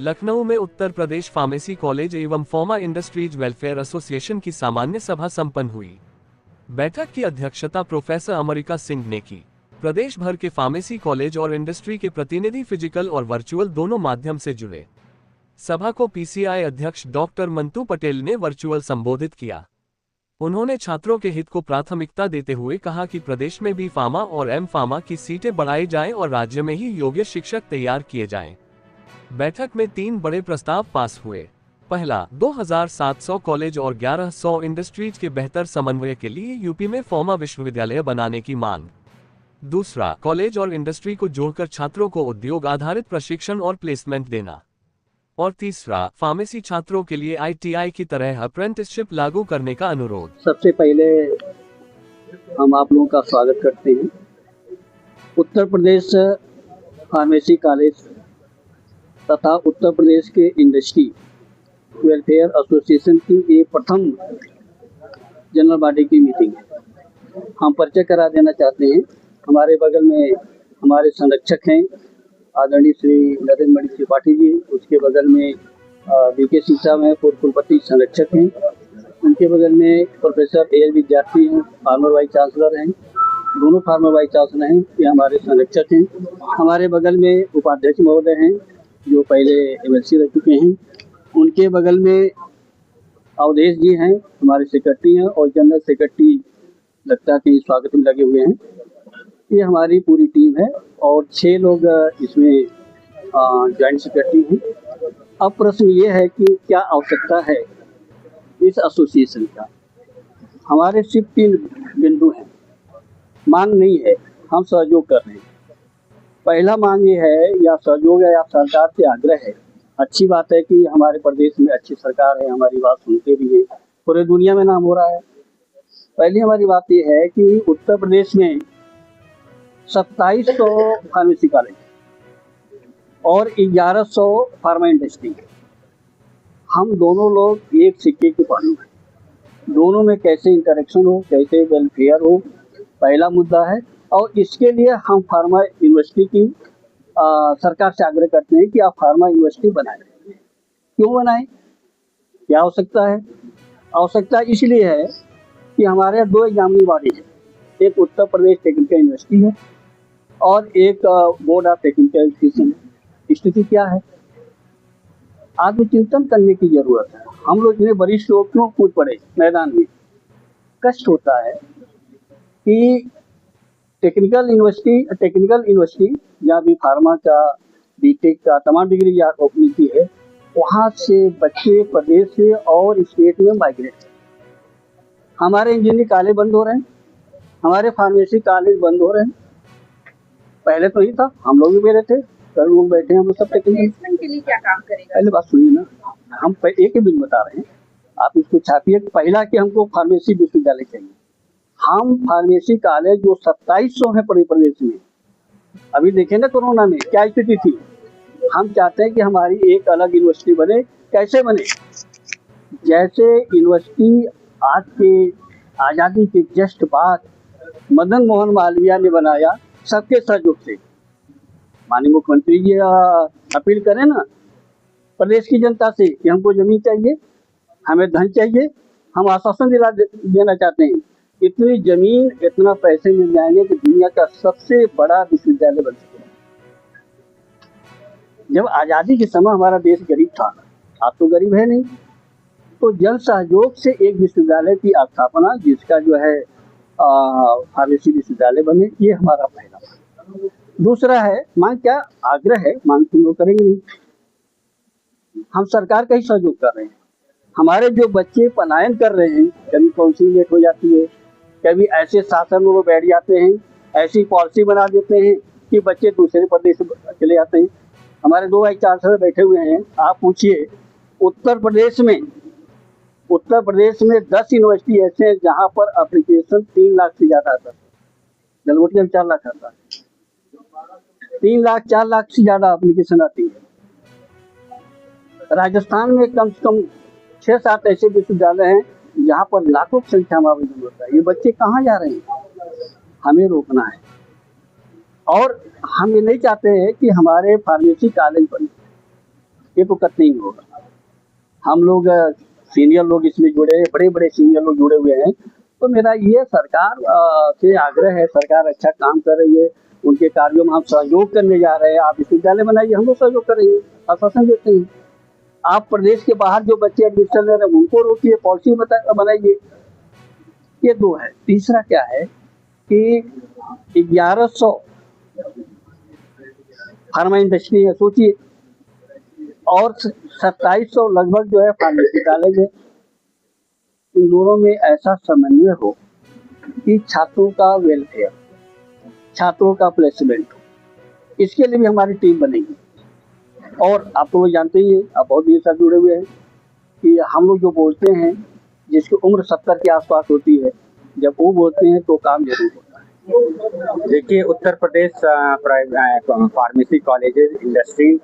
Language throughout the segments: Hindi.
लखनऊ में उत्तर प्रदेश फार्मेसी कॉलेज एवं फार्मा इंडस्ट्रीज वेलफेयर एसोसिएशन की सामान्य सभा संपन्न हुई। बैठक की अध्यक्षता प्रोफेसर अमरिका सिंह ने की। प्रदेश भर के फार्मेसी कॉलेज और इंडस्ट्री के प्रतिनिधि फिजिकल और वर्चुअल दोनों माध्यम से जुड़े। सभा को पीसीआई अध्यक्ष डॉक्टर मंतू पटेल ने वर्चुअल संबोधित किया। उन्होंने छात्रों के हित को प्राथमिकता देते हुए कहा कि प्रदेश में बी फार्मा और एम फार्मा की सीटें बढ़ाई जाएं और राज्य में ही योग्य शिक्षक तैयार किए जाएं। बैठक में 3 बड़े प्रस्ताव पास हुए। पहला, 2700 कॉलेज और 1100 इंडस्ट्रीज के बेहतर समन्वय के लिए यूपी में फार्मा विश्वविद्यालय बनाने की मांग। दूसरा, कॉलेज और इंडस्ट्री को जोड़कर छात्रों को उद्योग आधारित प्रशिक्षण और प्लेसमेंट देना। और तीसरा, फार्मेसी छात्रों के लिए आईटीआई की तरह अप्रेंटिसशिप लागू करने का अनुरोध। सबसे पहले हम आप लोगों का स्वागत करते हैं। उत्तर प्रदेश फार्मेसी कॉलेज तथा उत्तर प्रदेश के इंडस्ट्री वेलफेयर एसोसिएशन की ये प्रथम जनरल बॉडी की मीटिंग है। हम परिचय करा देना चाहते हैं। हमारे बगल में हमारे संरक्षक हैं आदरणीय श्री नरेंद्र मणि त्रिपाठी जी। उसके बगल में बीके सिंह साहब हैं, पूर्व कुलपति संरक्षक हैं। उनके बगल में प्रोफेसर एएल विद्यार्थी हैं, फार्मर वाइस चांसलर हैं। दोनों फार्मर वाइस चांसलर हैं, ये हमारे संरक्षक हैं। हमारे बगल में उपाध्यक्ष महोदय हैं जो पहले एमएलसी रह चुके हैं। उनके बगल में अवधेश जी हैं, हमारे सेक्रेटरी हैं, और जनरल सेक्रेटरी लगता कि स्वागत में लगे हुए हैं। ये हमारी पूरी टीम है और 6 लोग इसमें जॉइंट सेक्रेटरी हैं। अब प्रश्न ये है कि क्या आवश्यकता है इस एसोसिएशन का। हमारे सिर्फ 3 बिंदु हैं। मांग नहीं है, हम सहयोग कर रहे हैं। पहला मांग ये है या सहयोग है या सरकार से आग्रह है। अच्छी बात है कि हमारे प्रदेश में अच्छी सरकार है, हमारी बात सुनते भी हैं, पूरे दुनिया में नाम हो रहा है। पहली हमारी बात ये है कि उत्तर प्रदेश में 2700 फार्मेसी कॉलेज और 1100 फार्मा इंडस्ट्री। हम दोनों लोग एक सिक्के के पहलू हैं। दोनों में कैसे इंटरेक्शन हो, कैसे वेलफेयर हो, पहला मुद्दा है। और इसके लिए हम फार्मा यूनिवर्सिटी की सरकार से आग्रह करते हैं कि आप फार्मा यूनिवर्सिटी बनाएं। क्यों बनाएं, क्या आवश्यकता है? आवश्यकता इसलिए है कि हमारे 2 एग्जामिनिंग बॉडी है। एक उत्तर प्रदेश टेक्निकल यूनिवर्सिटी है और एक बोर्ड ऑफ टेक्निकल एजुकेशन है। स्थिति क्या है? आत्मचिंतन करने की जरूरत है। हम लोग इतने वरिष्ठ लोग क्यों कूद पड़े मैदान में? कष्ट होता है कि टेक्निकल यूनिवर्सिटी जहाँ भी फार्मा का, बीटेक का तमाम डिग्री ओपन की है, वहाँ से बच्चे प्रदेश से और स्टेट में माइग्रेट है। हमारे इंजीनियरिंग कॉलेज बंद हो रहे हैं, हमारे फार्मेसी कॉलेज बंद हो रहे हैं। पहले तो ही था, हम लोग भी मेरे थे, कल लोग बैठे हैं, हम लोग सब टेक्निकल के लिए क्या काम करेगा? पहले बात सुनिए ना, हम एक ही बिल बता रहे हैं, आप इसको छापिए। पहला कि हमको फार्मेसी विश्वविद्यालय चाहिए। हम फार्मेसी कॉलेज जो 2700 है पूरे प्रदेश में, अभी देखें ना कोरोना में क्या स्थिति थी। हम चाहते हैं कि हमारी एक अलग यूनिवर्सिटी बने। कैसे बने? जैसे यूनिवर्सिटी आज के आज़ादी के जस्ट बाद मदन मोहन मालवीय ने बनाया, सबके सहयोग से। माननीय मुख्यमंत्री जी अपील करें ना प्रदेश की जनता से कि हमको जमीन चाहिए, हमें धन चाहिए। हम आश्वासन देना चाहते हैं, इतनी जमीन इतना पैसे मिल जाएंगे कि दुनिया का सबसे बड़ा विश्वविद्यालय बन सके। जब आज़ादी के समय हमारा देश गरीब था, आप तो गरीब है नहीं, तो जन सहयोग से एक विश्वविद्यालय की स्थापना, जिसका जो है फार्मेसी विश्वविद्यालय बने, ये हमारा पहला। दूसरा है मांग, क्या आग्रह है, मांग तुम लोग करेंगे नहीं, हम सरकार का ही सहयोग कर रहे हैं। हमारे जो बच्चे पलायन कर रहे हैं, कभी काउंसिलिंग लेट हो जाती है, कभी ऐसे शासन में वो बैठ जाते हैं, ऐसी पॉलिसी बना देते हैं कि बच्चे दूसरे प्रदेश चले जाते हैं। हमारे 2 वाइस चांसलर बैठे हुए हैं। आप पूछिए, उत्तर प्रदेश में 10 यूनिवर्सिटी ऐसे हैं जहाँ पर एप्लीकेशन 3 लाख से ज़्यादा आता है। गलगोटी में 4 लाख आता है, 3 लाख 4 लाख से ज़्यादा एप्लीकेशन आती है। राजस्थान में कम से कम 6-7 ऐसे विश्वविद्यालय हैं जहाँ पर लाखों की संख्या में आवेदन होता है। ये बच्चे कहाँ जा रहे हैं? हमें रोकना है। और हम ये नहीं चाहते हैं कि हमारे फार्मेसी कॉलेज बने। ये तो कतई नहीं होगा। हम लोग सीनियर लोग इसमें जुड़े हैं, बड़े बड़े सीनियर लोग जुड़े हुए हैं। तो मेरा ये सरकार से आग्रह है, सरकार अच्छा काम कर रही है, उनके कार्यों में हम सहयोग करने जा रहे हैं। आप विश्वविद्यालय बनाइए, हम लोग सहयोग करेंगे, आश्वासन देते हैं। आप प्रदेश के बाहर जो बच्चे एडमिशन ले रहे हैं उनको रोकिए, पॉलिसी बनाइए। ये दो है। तीसरा क्या है कि 1100 फार्मा इंडस्ट्री है, सोचिए, और 2700 लगभग जो है फार्मेसी कॉलेज है। इन दोनों में ऐसा समन्वय हो कि छात्रों का वेलफेयर, छात्रों का प्लेसमेंट हो, इसके लिए भी हमारी टीम बनेगी। और आप तो लोग जानते ही हैं, आप बहुत देर से जुड़े हुए हैं, कि हम लोग जो बोलते हैं, जिसकी उम्र 70 के आसपास होती है, जब वो बोलते हैं तो काम जरूर होता है। देखिए, Uttar Pradesh pharmacy colleges industry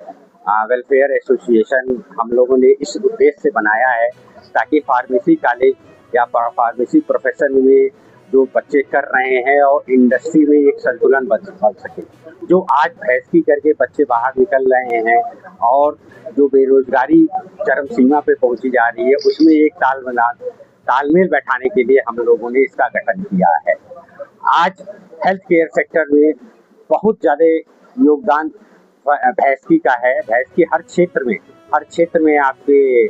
welfare association हम लोगों ने इस उद्देश्य से बनाया है ताकि फार्मेसी कॉलेज या फार्मेसी प्रोफेशन में जो बच्चे कर रहे हैं और इंडस्ट्री में एक संतुलन बन सके। जो आज भैंसकी करके बच्चे बाहर निकल रहे हैं और जो बेरोजगारी चरम सीमा पे पहुंची जा रही है, उसमें एक तालमेल बैठाने के लिए हम लोगों ने इसका गठन किया है। आज हेल्थ केयर सेक्टर में बहुत ज़्यादा योगदान भैंसकी का है। भैंसकी हर क्षेत्र में आपके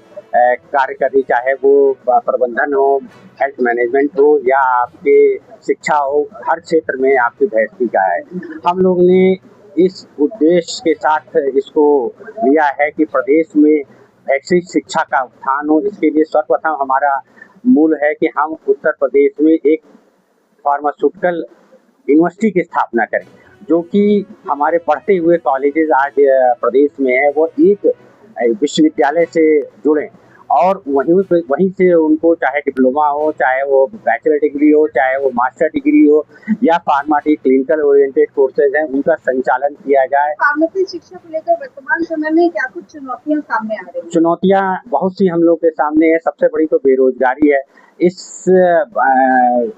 कार्य करनी, चाहे वो प्रबंधन हो, हेल्थ मैनेजमेंट हो या आपके शिक्षा हो, हर क्षेत्र में आपकी भैंसकी का है। हम लोग ने इस उद्देश्य के साथ इसको लिया है कि प्रदेश में वैश्विक शिक्षा का उत्थान हो। इसके लिए सर्वप्रथम हमारा मूल है कि हम उत्तर प्रदेश में एक फार्मास्यूटिकल यूनिवर्सिटी की स्थापना करें, जो कि हमारे पढ़ते हुए कॉलेजेस आज प्रदेश में है वो एक विश्वविद्यालय से जुड़ें और वहीं से उनको चाहे डिप्लोमा हो, चाहे वो बैचलर डिग्री हो, चाहे वो मास्टर डिग्री हो या फार्माटी क्लिनिकल ओरिएंटेड कोर्सेज हैं, उनका संचालन किया जाए। फार्मेसी शिक्षा को लेकर वर्तमान समय में क्या कुछ चुनौतियां सामने आ रही हैं? चुनौतियां बहुत सी हम लोग के सामने है। सबसे बड़ी तो बेरोजगारी है। इस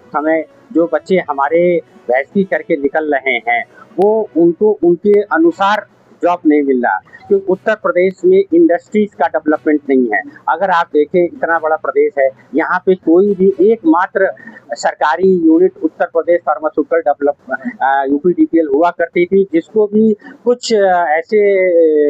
समय जो बच्चे हमारे भैंसकी करके निकल रहे हैं वो उनको उनके अनुसार जॉब नहीं मिल रहा, क्योंकि उत्तर प्रदेश में इंडस्ट्रीज का डेवलपमेंट नहीं है। अगर आप देखें, इतना बड़ा प्रदेश है, यहाँ पे कोई भी एकमात्र सरकारी unit Uttar Pradesh pharmaceutical development UPDPL हुआ करती थी, जिसको भी कुछ ऐसे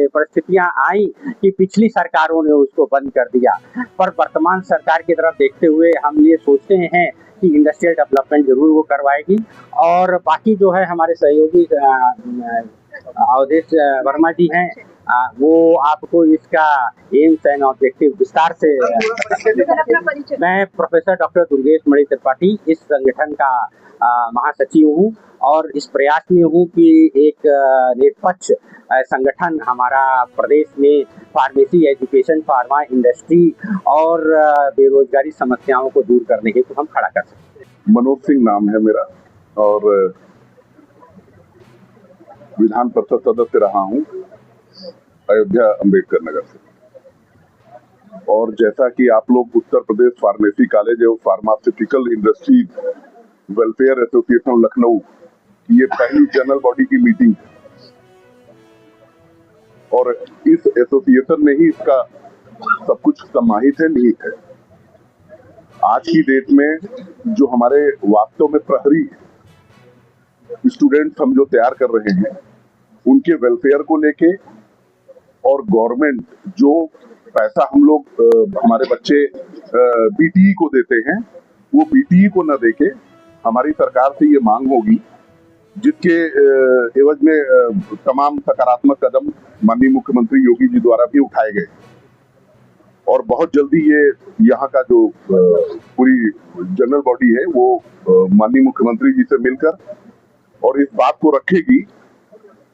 परिस्थितियां आई कि पिछली सरकारों ने उसको बंद कर दिया। पर वर्तमान सरकार की तरफ देखते हुए हम ये सोचते हैं कि इंडस्ट्रियल डेवलपमेंट जरूर वो करवाएगी। और बाकी जो है हमारे सहयोगी अवधेश वर्मा जी हैं, वो आपको इसका एम्स एंड ऑब्जेक्टिव विस्तार से मैं प्रोफेसर डॉक्टर दुर्गेश मणि त्रिपाठी इस संगठन का महासचिव हूँ और इस प्रयास में हूँ कि एक निष्पक्ष संगठन हमारा प्रदेश में फार्मेसी एजुकेशन, फार्मा इंडस्ट्री और बेरोजगारी समस्याओं को दूर करने हेतु हम खड़ा कर सकते हैं। मनोज सिंह नाम है मेरा और विधान परिषद सदस्य रहा हूँ अयोध्या अम्बेडकर नगर से। और जैसा कि आप लोग उत्तर प्रदेश फार्मेसी कॉलेज एवं pharmaceutical industries welfare association Lucknow की ये पहली जनरल बॉडी की मीटिंग है और इस एसोसिएशन में ही इसका सब कुछ समाहित है, निहित है। आज की डेट में जो हमारे वास्तव में प्रहरी स्टूडेंट्स हम जो तैयार कर रहे हैं, उनके वेलफेयर को लेके और गवर्नमेंट जो पैसा हम लोग हमारे बच्चे BTE को देते हैं, वो BTE को न देके हमारी सरकार से ये मांग होगी, जिसके एवज में तमाम सकारात्मक कदम माननीय मुख्यमंत्री योगी जी द्वारा भी उठाए गए और बहुत जल्दी ये यहाँ का जो पूरी जनरल बॉडी है वो माननीय मुख्यमंत्री जी से मिलकर और इस बात को रखेगी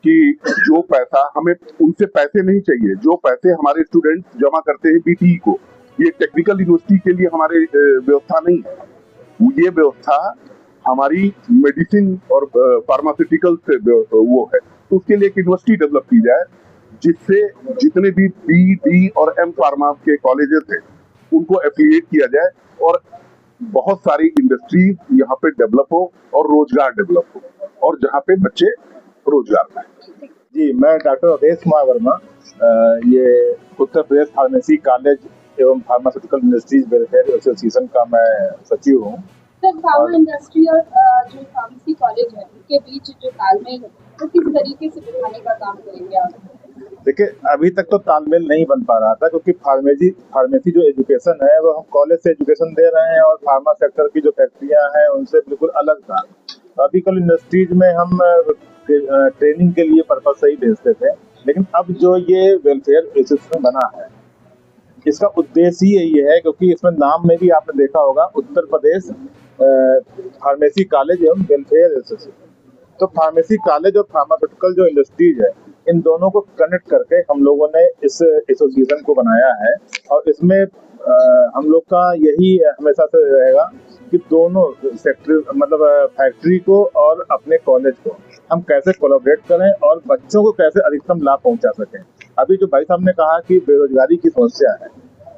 कि जो पैसा हमें उनसे पैसे नहीं चाहिए, जो पैसे हमारे स्टूडेंट जमा करते हैं BTE को, ये टेक्निकल यूनिवर्सिटी के लिए हमारे व्यवस्था नहीं है। ये व्यवस्था हमारी मेडिसिन और फार्मास्यूटिकल से वो है, तो उसके लिए एक यूनिवर्सिटी डेवलप की जाए जिससे जितने भी B, D और M फार्मा के कॉलेजेस हैं उनको एफिलिएट किया जाए और बहुत सारी इंडस्ट्रीज यहाँ पे डेवलप हो और रोजगार डेवलप हो और जहाँ पे बच्चे रोजगार पाए। जी, मैं डॉक्टर अवधेश कुमार वर्मा, ये उत्तर प्रदेश फार्मेसी कॉलेज एवं फार्मास्यूटिकल इंडस्ट्रीज वेलफेयर एसोसिएशन का मैं सचिव हूँ। सर, फार्मा इंडस्ट्री और जो फार्मेसी कॉलेज है उनके बीच जो तालमेल है वो किस तरीके से बिठाने का काम करेंगे आप? देखिए, अभी तक तो तालमेल नहीं बन पा रहा था, क्योंकि फार्मेसी जो एजुकेशन है वो हम कॉलेज से एजुकेशन दे रहे हैं और फार्मा सेक्टर की जो फैक्ट्रियां हैं उनसे बिल्कुल अलग था। अभी इंडस्ट्रीज में हम ट्रेनिंग के लिए पर्पज से ही भेजते थे, लेकिन अब जो ये वेलफेयर एसोसिएशन बना है इसका उद्देश्य ही यही है, क्योंकि इसमें नाम में भी आपने देखा होगा उत्तर प्रदेश फार्मेसी कॉलेज एवं वेलफेयर एसोसिएशन। तो फार्मेसी कॉलेज और फार्मास्यूटिकल जो इंडस्ट्रीज है इन दोनों को कनेक्ट करके हम लोगों ने इस एसोसिएशन को बनाया है, और इसमें हम लोग का यही हमेशा से रहेगा कि दोनों सेक्टर मतलब फैक्ट्री को और अपने कॉलेज को हम कैसे कोलैबोरेट करें और बच्चों को कैसे अधिकतम लाभ पहुंचा सकें। अभी जो भाई साहब ने कहा कि बेरोजगारी की समस्या है,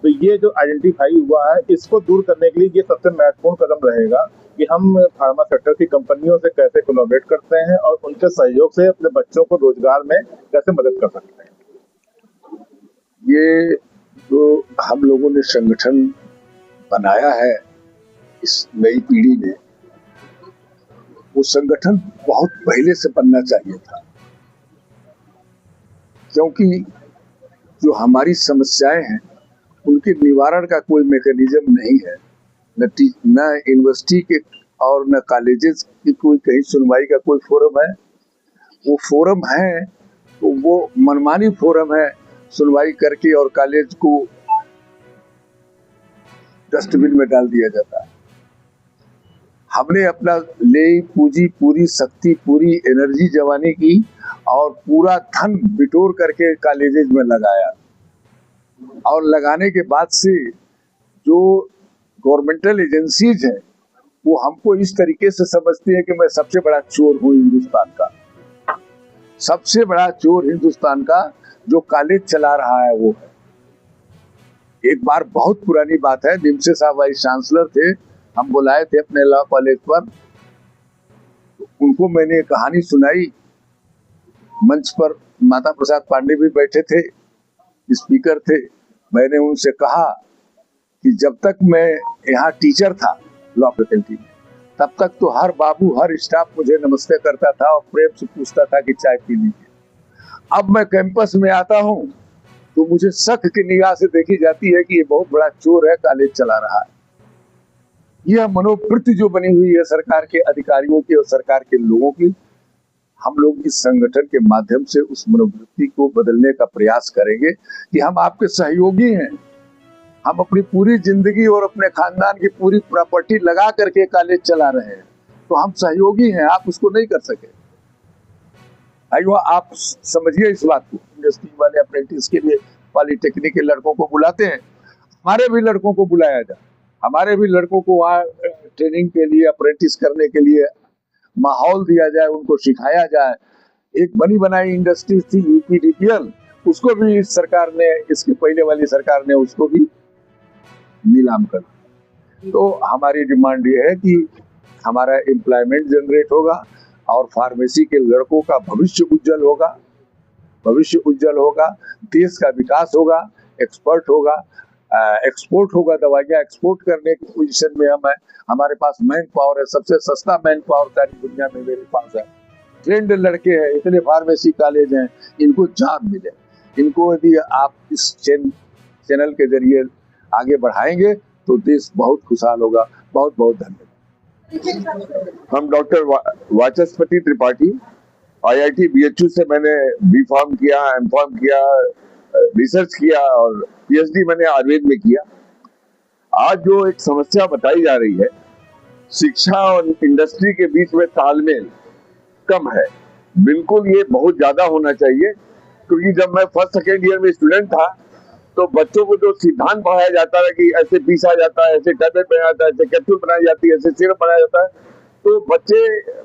तो ये जो आइडेंटिफाई हुआ है इसको दूर करने के लिए ये सबसे महत्वपूर्ण कदम रहेगा कि हम फार्मा सेक्टर की कंपनियों से कैसे कोलैबोरेट करते हैं और उनके सहयोग से अपने बच्चों को रोजगार में कैसे मदद कर सकते हैं। ये जो हम लोगों ने संगठन बनाया है इस नई पीढ़ी ने, वो संगठन बहुत पहले से बनना चाहिए था, क्योंकि जो हमारी समस्याएं हैं उनके निवारण का कोई मैकेनिज्म नहीं है। न यूनिवर्सिटी के और न कॉलेजेस की कोई कहीं सुनवाई का कोई फोरम है। वो फोरम है तो वो मनमानी फोरम है, सुनवाई करके और कॉलेज को डस्टबिन में डाल दिया जाता है। हमने अपना ले पूंजी, पूरी शक्ति, पूरी एनर्जी जमाने की और पूरा धन बिटोर करके कॉलेजेस में लगाया, और लगाने के बाद से जो गवर्नमेंटल एजेंसीज हैं वो हमको इस तरीके से समझती है कि मैं सबसे बड़ा चोर हूँ हिंदुस्तान का, सबसे बड़ा चोर हिंदुस्तान का जो कॉलेज चला रहा है वो है। एक बार बहुत पुरानी बात है, निमसे साहब वाइस चांसलर थे, हम बुलाए थे अपने लॉ कॉलेज पर, उनको मैंने कहानी सुनाई। मंच पर माता प्रसाद पांडे भी बैठे थे, स्पीकर थे। मैंने उनसे कहा कि जब तक मैं यहाँ टीचर था लॉ फैकल्टी में, तब तक तो हर बाबू, हर स्टाफ मुझे नमस्ते करता था और प्रेम से पूछता था कि चाय पी लीजिए। अब मैं कैंपस में आता हूँ तो मुझे शक की निगाह से देखी जाती है कि ये बहुत बड़ा चोर है, कॉलेज चला रहा है। यह मनोवृत्ति जो बनी हुई है सरकार के अधिकारियों की और सरकार के लोगों की, हम लोग इस संगठन के माध्यम से उस मनोवृत्ति को बदलने का प्रयास करेंगे कि हम आपके सहयोगी हैं। हम अपनी पूरी जिंदगी और अपने खानदान की पूरी प्रॉपर्टी लगा करके कॉलेज चला रहे हैं, तो हम सहयोगी हैं, आप उसको नहीं कर सके। भाइयों, आप समझिए इस बात को। इंडस्ट्री वाले अप्रेंटिस के लिए पॉलिटेक्निक के लड़कों को बुलाते हैं, हमारे भी लड़कों को बुलाया जाए, हमारे भी लड़कों को वहाँ ट्रेनिंग के लिए, अप्रेंटिस करने के लिए माहौल दिया जाए, उनको सिखाया जाए। एक बनी बनाई इंडस्ट्री थी यूपीडीपीएल, उसको भी सरकार ने, इसके पहले वाली सरकार ने उसको भी नीलाम कर। तो हमारी डिमांड ये है कि हमारा एम्प्लॉयमेंट जनरेट होगा और फार्मेसी के लड़कों का भविष्य उज्जवल होगा, भविष्य उज्जवल होगा, देश का विकास होगा, एक्सपोर्ट होगा, दवाइयाँ एक्सपोर्ट करने की पोजीशन में हम है। हमारे पास मैन पावर है, सबसे सस्ता मैन पावर सारी दुनिया में मेरे पास है। ट्रेंड लड़के हैं, इतने फार्मेसी कॉलेज हैं, इनको जॉब मिले। इनको यदि आप इस चैनल के जरिए आगे बढ़ाएंगे तो देश बहुत खुशहाल होगा। बहुत बहुत धन्यवाद। हम डॉक्टर वाचस्पति त्रिपाठी, IIT BHU से मैंने B.Pharm किया, M.Pharm किया, रिसर्च किया और PhD मैंने आयुर्वेद में किया। आज जो एक समस्या बताई जा रही है, शिक्षा और इंडस्ट्री के बीच में तालमेल कम है, बिल्कुल ये बहुत ज्यादा होना चाहिए। क्योंकि जब मैं फर्स्ट सेकेंड ईयर में स्टूडेंट था तो बच्चों को जो सिद्धांत पढ़ाया जाता है कि ऐसे पीसा जाता है, ऐसे टैबलेट बनाया जाता है, ऐसे कैप्सूल बनाई जाती है, ऐसे सिरप बनाया जाता है, तो बच्चे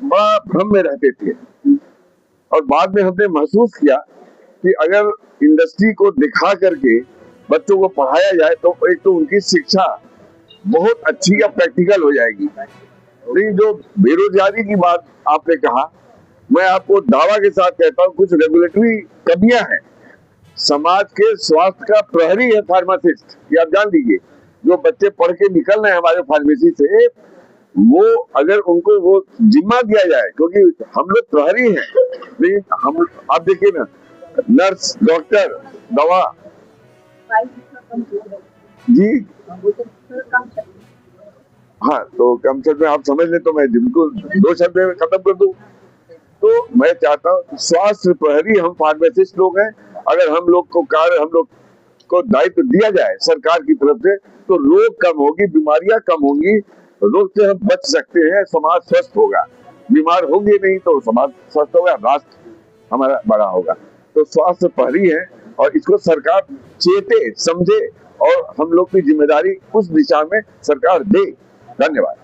बड़ा भ्रम में रहते थे। और बाद में हमने महसूस किया कि अगर इंडस्ट्री को दिखा करके बच्चों को पढ़ाया जाए तो एक तो उनकी शिक्षा बहुत अच्छी या प्रैक्टिकल हो जाएगी। लेकिन जो बेरोजगारी की बात आपने कहा, मैं आपको दावा के साथ कहता हूँ कुछ रेगुलेटरी कमियां हैं। समाज के स्वास्थ्य का प्रहरी है फार्मासिस्ट, ये आप जान लीजिए। जो बच्चे पढ़ के निकल रहे हैं हमारे फार्मेसी से, वो अगर उनको वो जिम्मा दिया जाए, क्योंकि हम लोग प्रहरी हैं, लेकिन हम आप देखिए ना, नर्स, डॉक्टर, दवा जी, हाँ, तो कम से कम आप समझ लें तो मैं बिल्कुल 2 शब्द में खत्म कर दूं। तो मैं चाहता हूँ स्वास्थ्य प्रहरी हम फार्मासिस्ट लोग हैं, अगर हम लोग को दायित्व दिया जाए सरकार की तरफ से, तो रोग कम होगी, बीमारियां कम होंगी, रोग से हम बच सकते हैं, समाज स्वस्थ होगा। बीमार होंगे नहीं तो समाज स्वस्थ होगा, राष्ट्र हमारा बड़ा होगा। तो स्वास्थ्य प्रहरी है और इसको सरकार चेते, समझे और हम लोग की जिम्मेदारी उस दिशा में सरकार दे। धन्यवाद।